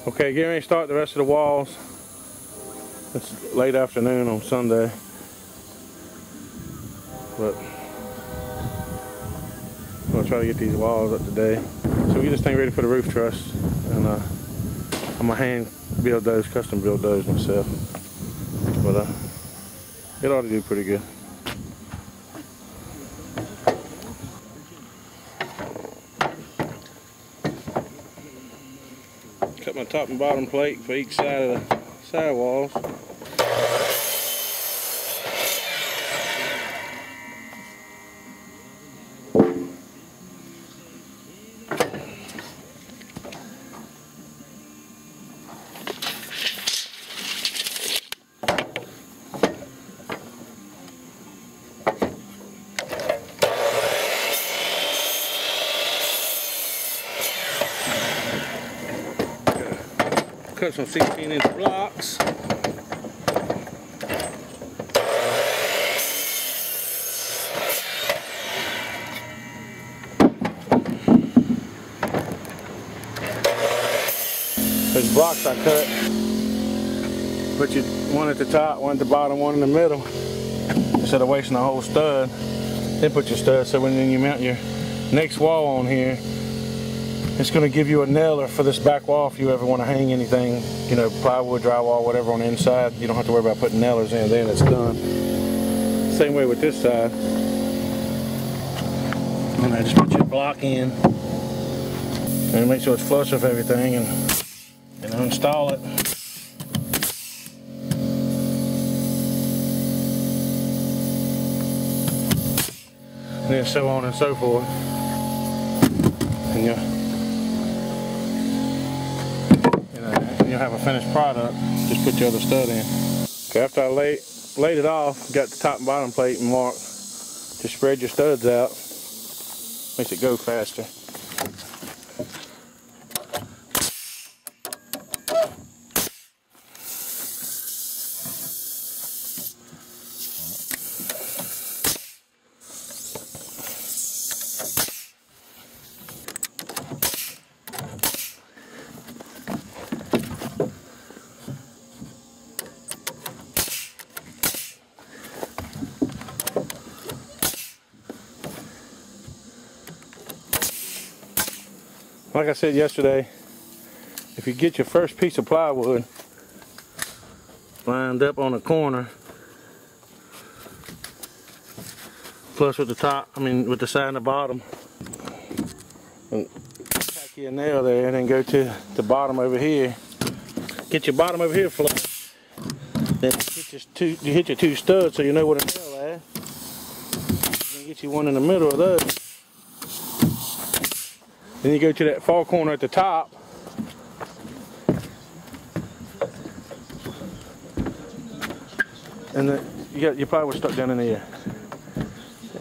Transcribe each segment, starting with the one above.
Okay, getting ready to start the rest of the walls. It's late afternoon on Sunday, but I'm gonna try to get these walls up today. So we get this thing ready for the roof truss, and I'm gonna hand build those, custom build those myself. But it ought to do pretty good. Cut my top and bottom plate for each side of the sidewalls. Cut some 16-inch blocks. Those blocks I cut, put you one at the top, one at the bottom, one in the middle, instead of wasting the whole stud. Then put your stud, so when you mount your next wall on here, it's going to give you a nailer for this back wall if you ever want to hang anything, you know, plywood, drywall, whatever on the inside. You don't have to worry about putting nailers in, then it's done. Same way with this side. And I just put your block in and make sure it's flush with everything, and install it. And then so on and so forth. And you'll have a finished product. Just put your other stud in. Okay, after I laid it off, got the top and bottom plate marked, just spread your studs out. Makes it go faster. Like I said yesterday, if you get your first piece of plywood lined up on the corner, flush with the top, with the side and the bottom, and tack you a nail there, and then go to the bottom over here. Get your bottom over here flush. Then you hit your two studs so you know what a nail is. Then get you one in the middle of those. Then you go to that far corner at the top, and you got your plywood stuck down in there.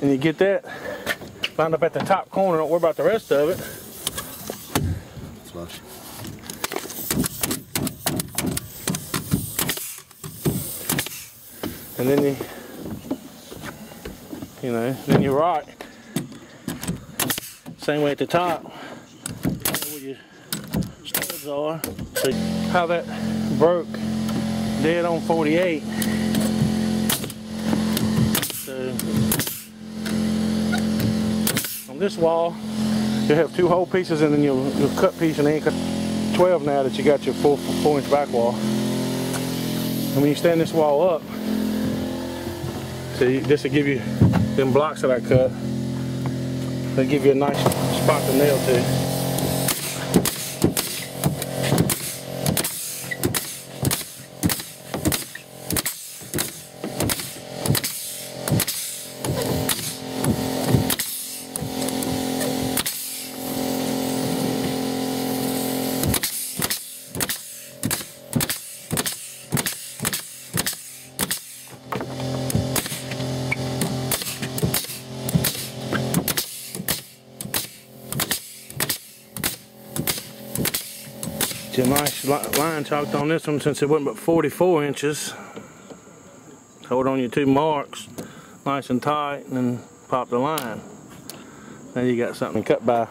And you get that lined up at the top corner. Don't worry about the rest of it. Flush. And then then you rock. Same way at the top, where your studs are. So how that broke dead on 48. So on this wall, you'll have two whole pieces, and then you'll cut piece, and then you cut 12 now that you got your 4-inch back wall. And when you stand this wall up, see, this will give you them blocks that I cut. They'll give you a nice spot to nail to. A nice line chalked on this one, since it wasn't but 44 inches. Hold on your two marks nice and tight, and then pop the line. Now you got something to cut by.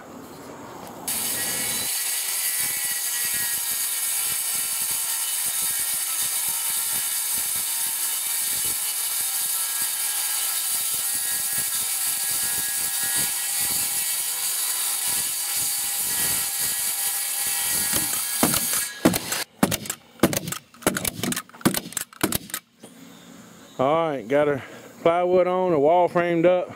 Alright, got her plywood on, her wall framed up,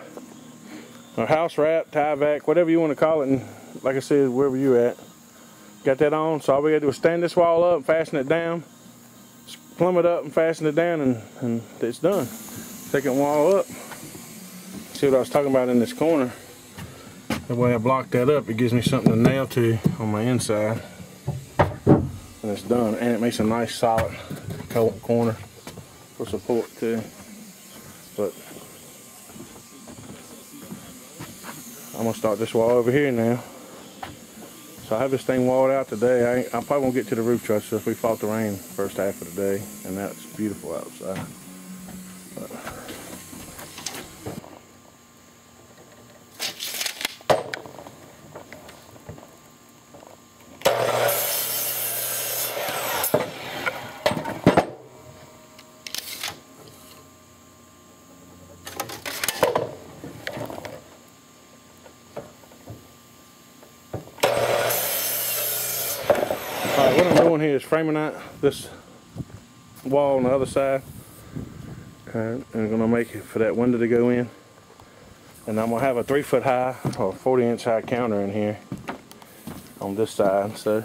or house wrap, tie back, whatever you want to call it, and like I said, wherever you at. Got that on, so all we got to do is stand this wall up and fasten it down, plumb it up and fasten it down, and it's done. Second wall up. See what I was talking about in this corner? The way I block that up, it gives me something to nail to on my inside. And it's done, and it makes a nice solid corner for support too. But I'm gonna start this wall over here now. So I have this thing walled out today. I probably won't get to the roof truss if we fought the rain first half of the day, and that's beautiful outside. But alright, what I'm doing here is framing out this wall on the other side, and I'm going to make it for that window to go in. And I'm going to have a 3-foot high or 40-inch high counter in here on this side. So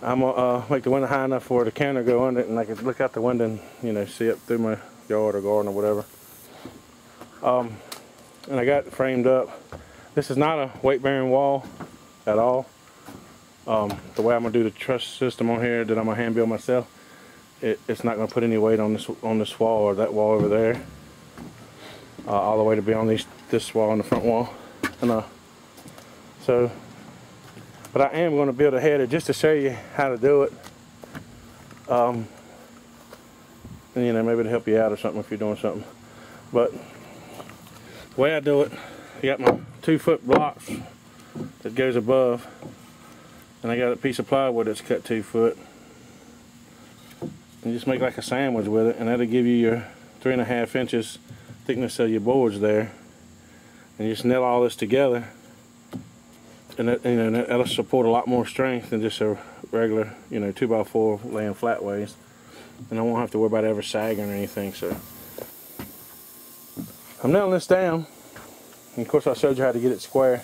I'm going to make the window high enough for the counter to go under it, and I can look out the window and, you know, see up through my yard or garden or whatever. And I got it framed up. This is not a weight-bearing wall at all. The way I'm gonna do the truss system on here that I'm gonna hand build myself, it's not gonna put any weight on this wall or that wall over there, all the way to be on this wall and the front wall. And but I am gonna build a header just to show you how to do it. And you know, maybe to help you out or something if you're doing something. But the way I do it, I got my 2-foot blocks that goes above, and I got a piece of plywood that's cut 2 foot, and just make like a sandwich with it, and that'll give you your 3.5 inches thickness of your boards there. And you just nail all this together, and that'll support a lot more strength than just a regular, you know, 2x4 laying flat ways. And I won't have to worry about ever sagging or anything. So I'm nailing this down, and of course I showed you how to get it square.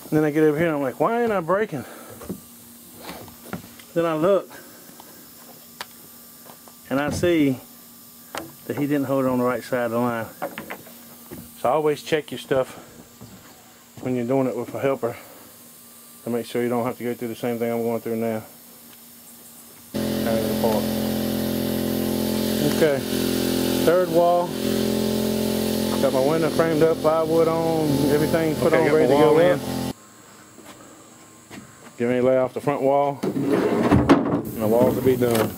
And then I get over here and I'm like, why ain't I breaking? Then I look and I see that he didn't hold it on the right side of the line. So always check your stuff when you're doing it with a helper to make sure you don't have to go through the same thing I'm going through now. Tearing it apart. Okay, third wall. Got my window framed up, plywood on, everything put on, ready to go in. Get ready to lay off the front wall, and the walls will be done.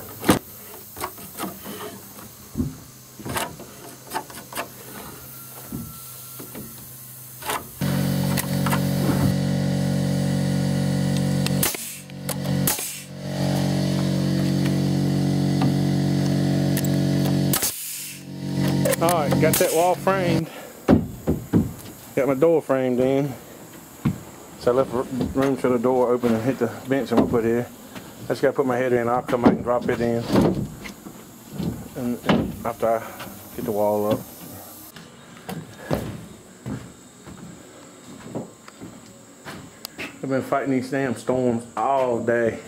Alright, got that wall framed. Got my door framed in. So I left room for the door open and hit the bench I'm going to put here. I just got to put my header in. I'll come out and drop it in. And after I get the wall up. I've been fighting these damn storms all day.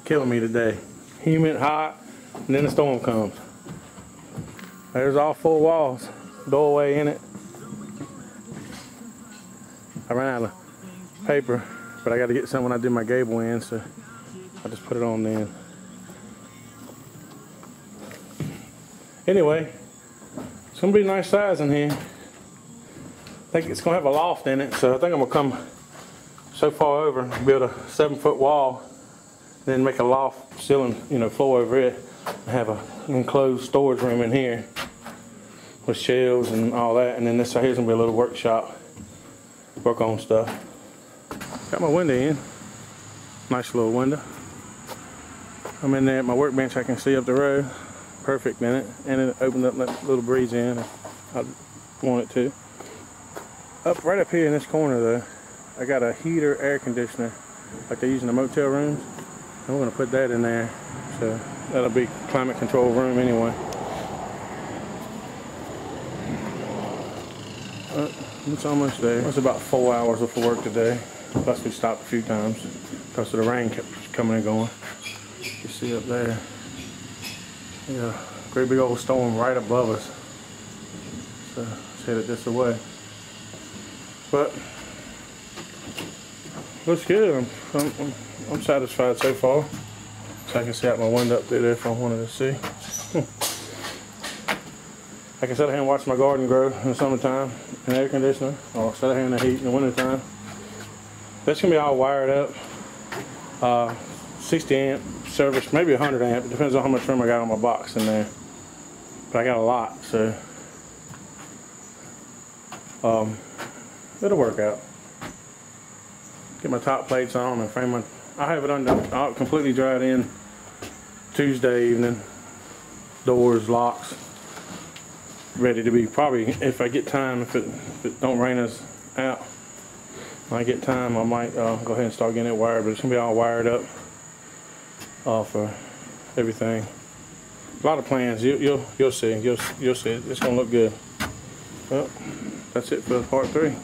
Killing me today. Humid, hot, and then the storm comes. There's all 4 walls. Doorway in it. I ran out of paper, but I got to get some when I do my gable in, so I just put it on then. Anyway, it's going to be a nice size in here. I think it's going to have a loft in it, so I think I'm going to come so far over and build a 7-foot wall, then make a loft ceiling, you know, floor over it, and have an enclosed storage room in here with shelves and all that, and then this right here is going to be a little workshop. Work on stuff. Got my window in. Nice little window. I'm in there at my workbench. I can see up the road. Perfect in it. And it opened up that little breeze in if I want it to. Right up here in this corner though, I got a heater air conditioner like they use in the motel rooms. And we're going to put that in there. So that'll be climate control room anyway. It's almost there. It's about 4 hours of work today. Plus we stopped a few times because of the rain kept coming and going. You see up there. Yeah, great big old storm right above us. So let's head it this way. But looks good. I'm satisfied so far. So I can see out my window up through there if I wanted to see. I can sit here and watch my garden grow in the summertime in air conditioner, or sit here in the heat in the wintertime. That's gonna be all wired up. 60 amp service, maybe 100 amp. It depends on how much room I got on my box in there. But I got a lot, so it'll work out. Get my top plates on and frame my. I have it under, completely dried in Tuesday evening. Doors, locks, ready to be. Probably if I get time, if it don't rain us out, when I get time, I might go ahead and start getting it wired. But it's gonna be all wired up for everything. A lot of plans. You'll see. You'll see it. It's gonna look good. Well, that's it for part 3.